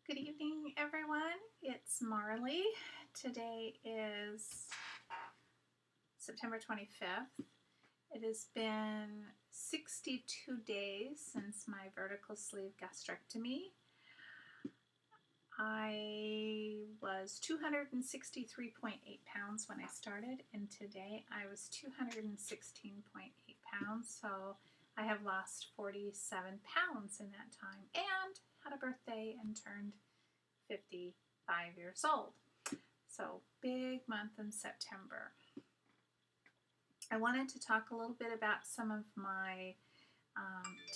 Good evening, everyone. It's Marley. Today is September 25th. It has been 62 days since my vertical sleeve gastrectomy. I was 263.8 pounds when I started, and today I was 216.8 pounds. So I have lost 47 pounds in that time and had a birthday and turned 55 years old. So big month in September. I wanted to talk a little bit about some of my,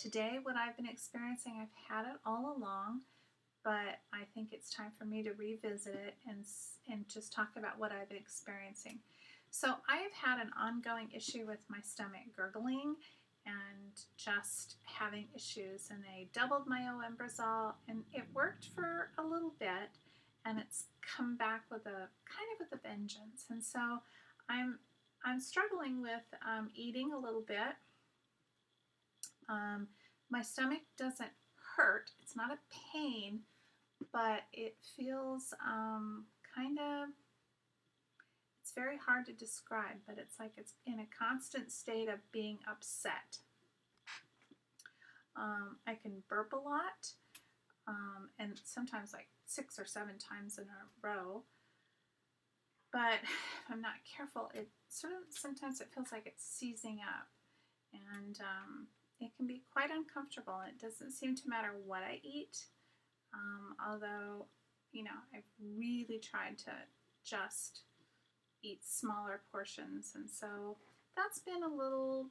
today, what I've been experiencing. I've had it all along, but I think it's time for me to revisit it and just talk about what I've been experiencing. So I have had an ongoing issue with my stomach gurgling and just having issues, and they doubled my omeprazole, and it worked for a little bit, and it's come back with a kind of with a vengeance. And so I'm struggling with eating a little bit. My stomach doesn't hurt. It's not a pain, but it feels kind of, it's very hard to describe, but it's like it's in a constant state of being upset. I can burp a lot, and sometimes like 6 or 7 times in a row. But if I'm not careful, it sort of, sometimes it feels like it's seizing up, and it can be quite uncomfortable. It doesn't seem to matter what I eat, although, you know, I've really tried to just eat smaller portions, and so that's been a little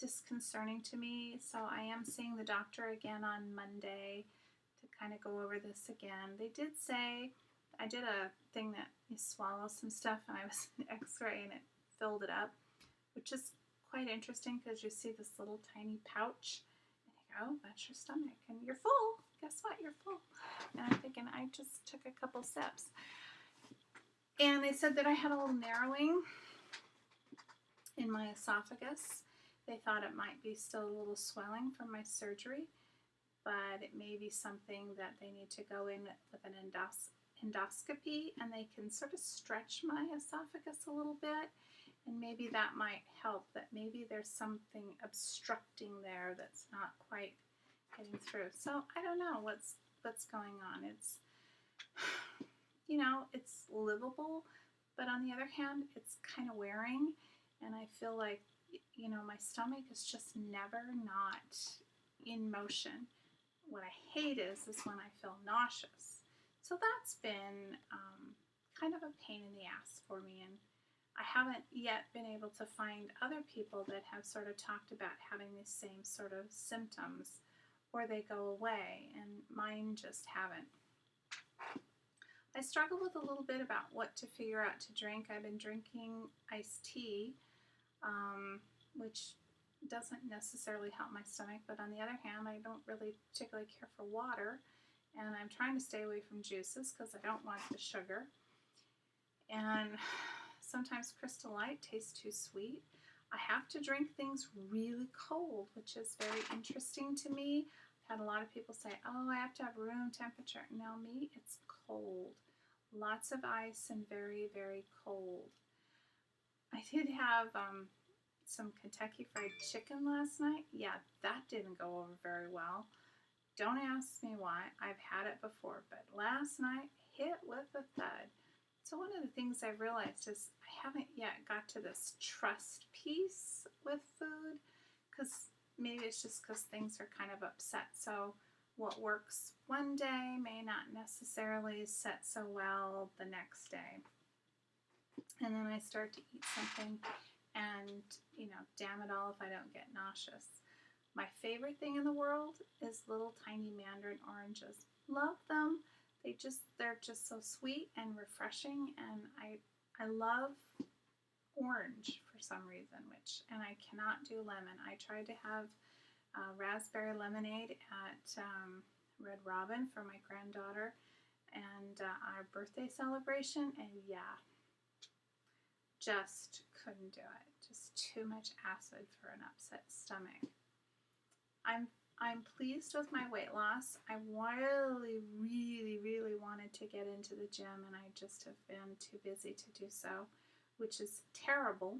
disconcerting to me. So I am seeing the doctor again on Monday to kind of go over this again. They did say, I did a thing that you swallow some stuff, and I was an x-ray and it filled it up, which is quite interesting because you see this little tiny pouch and you go, oh, that's your stomach and you're full. Guess what? You're full. And I'm thinking, I just took a couple steps. And they said that I had a little narrowing in my esophagus. They thought it might be still a little swelling from my surgery, but it may be something that they need to go in with an endoscopy, and they can sort of stretch my esophagus a little bit, and maybe that might help, that maybe there's something obstructing there that's not quite getting through. So I don't know what's going on. It's, you know, it's livable, but on the other hand, it's kind of wearing, and I feel like, you know, my stomach is just never not in motion. What I hate is when I feel nauseous. So that's been kind of a pain in the ass for me, and I haven't yet been able to find other people that have sort of talked about having the same sort of symptoms, or they go away, and mine just haven't. I struggle with a little bit about what to figure out to drink. I've been drinking iced tea, which doesn't necessarily help my stomach, but on the other hand, I don't really particularly care for water, and I'm trying to stay away from juices because I don't want the sugar. And sometimes Crystal Light tastes too sweet. I have to drink things really cold, which is very interesting to me. I've had a lot of people say, oh, I have to have room temperature. No, me, it's cold. Lots of ice and very, very cold. I did have some Kentucky Fried Chicken last night. Yeah, that didn't go over very well. Don't ask me why. I've had it before, but last night hit with a thud. So one of the things I've realized is I haven't yet got to this trust piece with food, because maybe it's just because things are kind of upset. So what works one day may not necessarily set so well the next day. And then I start to eat something, and, you know, damn it all if I don't get nauseous. My favorite thing in the world is little tiny mandarin oranges. Love them. They're just so sweet and refreshing, and I love orange for some reason, and I cannot do lemon. I tried to have raspberry lemonade at Red Robin for my granddaughter and our birthday celebration, and yeah, just couldn't do it. Just too much acid for an upset stomach. I'm I'm pleased with my weight loss. I really, really, really wanted to get into the gym, and I just have been too busy to do so, which is terrible.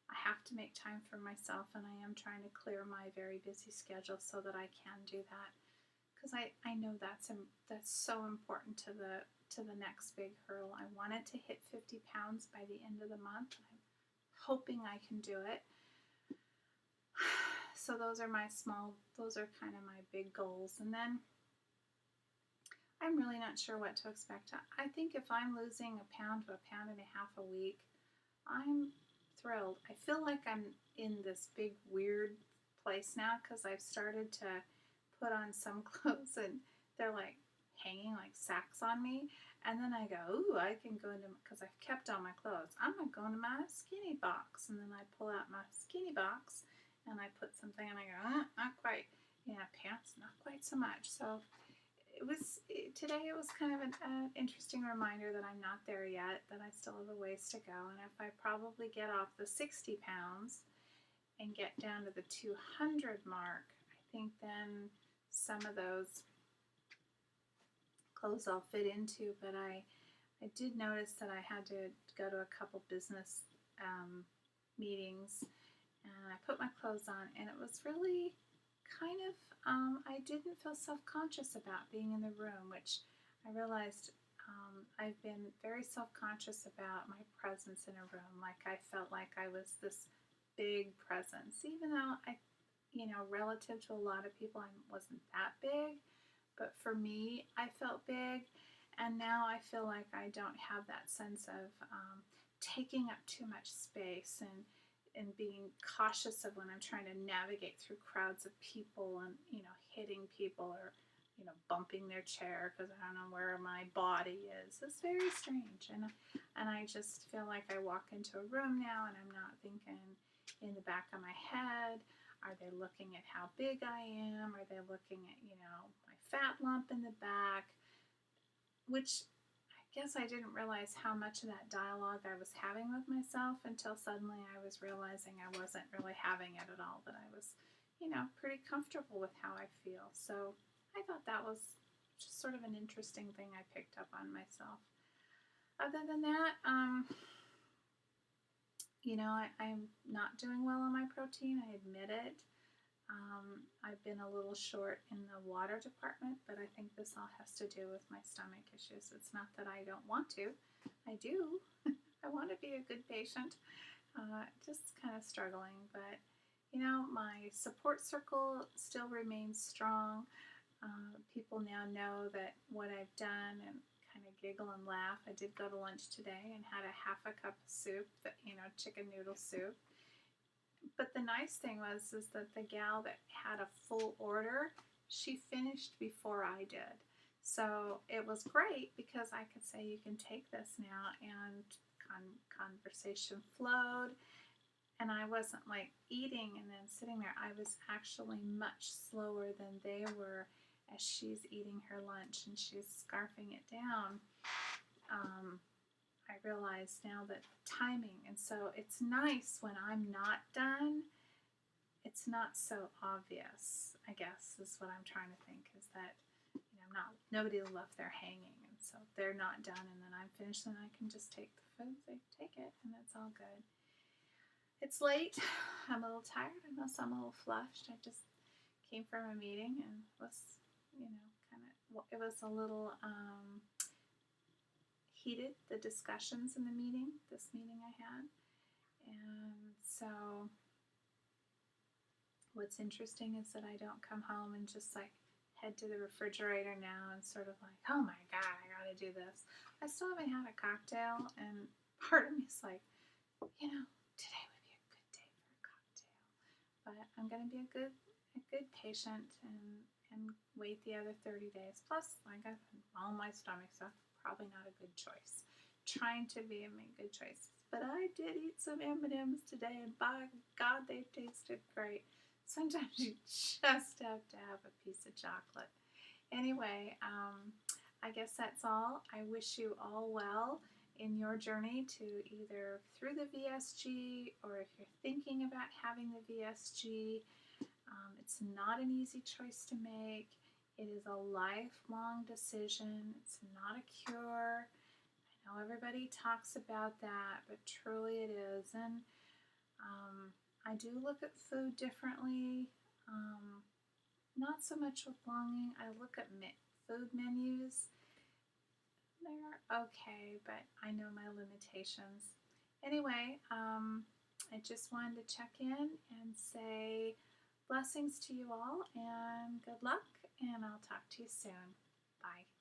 I have to make time for myself, and I am trying to clear my very busy schedule so that I can do that, because I know that's so important to the next big hurdle. I wanted to hit 50 pounds by the end of the month. I'm hoping I can do it. So those are kind of my big goals. And then I'm really not sure what to expect. I think if I'm losing a pound to a pound and a half a week, I'm thrilled. I feel like I'm in this big weird place now because I've started to put on some clothes and they're like hanging like sacks on me. And then I go, ooh, I can go into, because I've kept all my clothes, I'm going to go into my skinny box. And then I pull out my skinny box and I put something and I go, not quite, pants, not quite so much. So today it was kind of an interesting reminder that I'm not there yet, that I still have a ways to go. And if I probably get off the 60 pounds and get down to the 200 mark, I think then some of those clothes I'll fit into. But I did notice that I had to go to a couple business meetings, and I put my clothes on, and it was really kind of, I didn't feel self-conscious about being in the room, which I realized I've been very self-conscious about my presence in a room. Like I felt like I was this big presence, even though relative to a lot of people, I wasn't that big. But for me, I felt big, and now I feel like I don't have that sense of taking up too much space and being cautious of when I'm trying to navigate through crowds of people and, hitting people or, bumping their chair because I don't know where my body is. It's very strange. And I just feel like I walk into a room now and I'm not thinking in the back of my head, are they looking at how big I am? Are they looking at, my fat lump in the back? Which I guess I didn't realize how much of that dialogue I was having with myself until suddenly I was realizing I wasn't really having it at all, that I was, pretty comfortable with how I feel. So I thought that was just sort of an interesting thing I picked up on myself. Other than that, I'm not doing well on my protein. I admit it. I've been a little short in the water department, but I think this all has to do with my stomach issues. It's not that I don't want to. I do. I want to be a good patient. Just kind of struggling, but my support circle still remains strong. People now know that what I've done, and kind of giggle and laugh. I did go to lunch today and had a half a cup of soup, chicken noodle soup. But the nice thing is that the gal that had a full order, she finished before I did. So it was great because I could say, you can take this now, and conversation flowed. And I wasn't like eating and then sitting there. I was actually much slower than they were as she's eating her lunch and she's scarfing it down. I realize now that timing, and so it's nice when I'm not done, it's not so obvious, I guess, is what I'm trying to think, is that nobody left there hanging, and so they're not done, and then I'm finished, and I can just take the food, they take it, and it's all good. It's late, I'm a little tired, I know I'm a little flushed. I just came from a meeting and was, it was a little heated, the discussions in this meeting I had. And so what's interesting is that I don't come home and just like head to the refrigerator now and sort of like, oh my God, I gotta do this. I still haven't had a cocktail, and part of me is like, today would be a good day for a cocktail. But I'm gonna be a good patient and wait the other 30 days. Plus, I got all my stomach stuff. Probably not a good choice. Trying to make good choices. But I did eat some M&Ms today, and by God, they tasted great. Sometimes you just have to have a piece of chocolate. Anyway, I guess that's all. I wish you all well in your journey to either through the VSG, or if you're thinking about having the VSG. It's not an easy choice to make. It is a lifelong decision. It's not a cure. I know everybody talks about that, but truly it is. And I do look at food differently. Not so much with longing. I look at food menus. They're okay, but I know my limitations. Anyway, I just wanted to check in and say blessings to you all and good luck, and I'll talk to you soon. Bye.